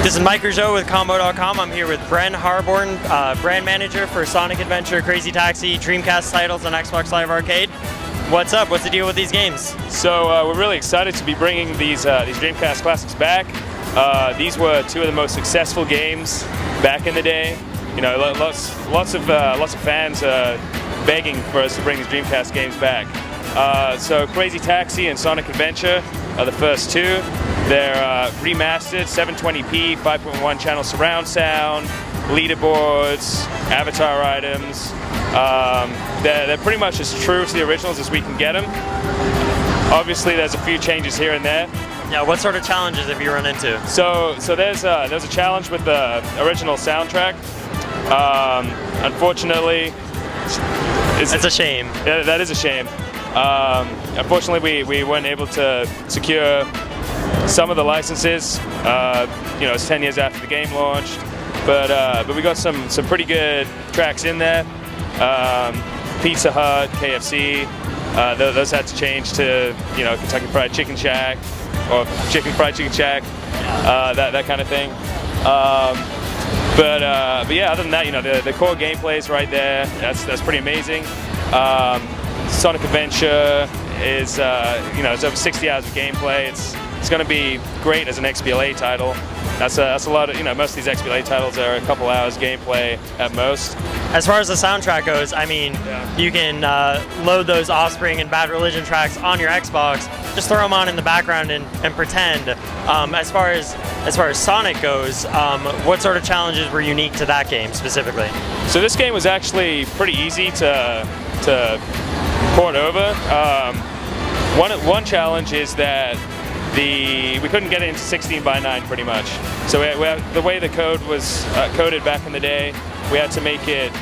This is Mike Rougeau with Kombo.com. I'm here with Bren Harborne, brand manager for Sonic Adventure, Crazy Taxi, Dreamcast titles on Xbox Live Arcade. What's up? What's the deal with these games? So we're really excited to be bringing these Dreamcast classics back. These were two of the most successful games back in the day. You know, lots of fans begging for us to bring these Dreamcast games back. So Crazy Taxi and Sonic Adventure are the first two. They're remastered, 720p, 5.1 channel surround sound, leaderboards, avatar items. They're pretty much as true to the originals as we can get them. Obviously, there's a few changes here and there. Yeah, what sort of challenges have you run into? So there's a challenge with the original soundtrack. Unfortunately, it's a shame. Yeah, that is a shame. Unfortunately, we weren't able to secure some of the licenses. You know, it's 10 years after the game launched, but we got some pretty good tracks in there. Pizza Hut, KFC, those had to change to, you know, Kentucky Fried Chicken Shack or Fried Chicken Shack, that kind of thing. But yeah, other than that, you know, the core gameplay is right there. That's pretty amazing. Sonic Adventure is, you know, it's over 60 hours of gameplay. It's going to be great as an XBLA title. That's a lot of, you know, most of these XBLA titles are a couple hours gameplay at most. As far as the soundtrack goes, I mean, yeah, you can load those Offspring and Bad Religion tracks on your Xbox, just throw them on in the background and pretend. As far as Sonic goes, what sort of challenges were unique to that game specifically? So this game was actually pretty easy to port over. One challenge is that we couldn't get it into 16:9 pretty much. So the way the code was coded back in the day, we had to make it,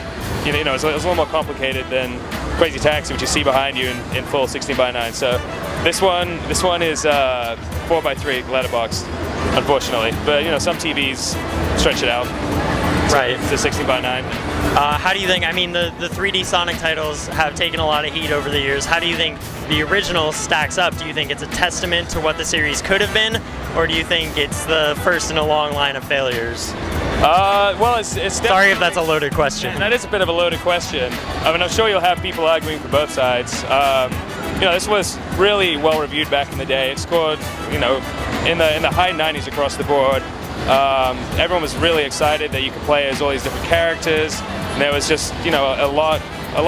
you know, it was a little more complicated than Crazy Taxi, which you see behind you in full 16:9. So this one is 4:3 letterboxed, unfortunately. But you know, some TVs stretch it out. Right. To 16:9. How do you think, I mean, the 3D Sonic titles have taken a lot of heat over the years. How do you think the original stacks up? Do you think it's a testament to what the series could have been, or do you think it's the first in a long line of failures? Well, it's sorry if that's a loaded question. That is a bit of a loaded question. I mean, I'm sure you'll have people arguing for both sides. You know, this was really well reviewed back in the day. It scored, you know, in the high 90s across the board. Everyone was really excited that you could play as all these different characters, and there was just, you know, a lot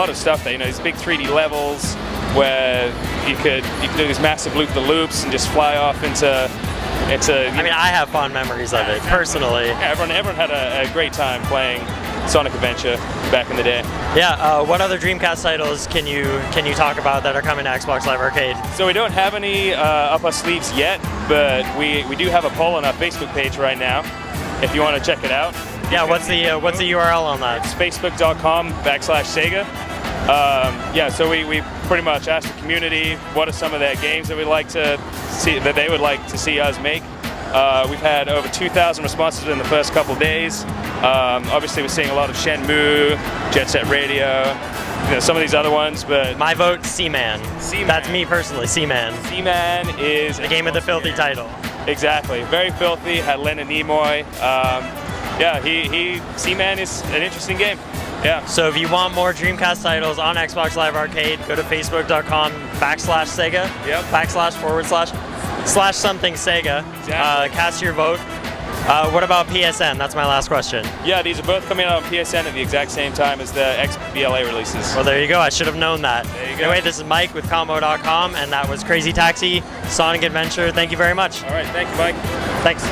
of stuff there. You know, these big 3D levels where you could do these massive loop-the-loops and just fly off into. I mean, I have fond memories of it personally. Yeah, everyone had a great time playing Sonic Adventure back in the day. Yeah. What other Dreamcast titles can you talk about that are coming to Xbox Live Arcade? So we don't have any up our sleeves yet, but we do have a poll on our Facebook page right now. If you want to check it out. Yeah. What's the URL on that? It's facebook.com/Sega. Yeah. So we pretty much asked the community what are some of their games that they would like to see us make. We've had over 2,000 responses in the first couple days. Obviously, we're seeing a lot of Shenmue, Jet Set Radio, you know, some of these other ones, but my vote, Seaman. That's me personally, Seaman. Seaman is the game of the filthy title. Exactly, very filthy. Had Leonard Nimoy. Yeah, Seaman is an interesting game. Yeah. So if you want more Dreamcast titles on Xbox Live Arcade, go to facebook.com/Sega. Yep. ///something Sega. Exactly. Cast your vote. What about PSN? That's my last question. Yeah, these are both coming out on PSN at the exact same time as the XBLA releases. Well, there you go. I should have known that. There you go. Anyway, this is Mike with Kombo.com, and that was Crazy Taxi, Sonic Adventure. Thank you very much. All right. Thank you, Mike. Thanks.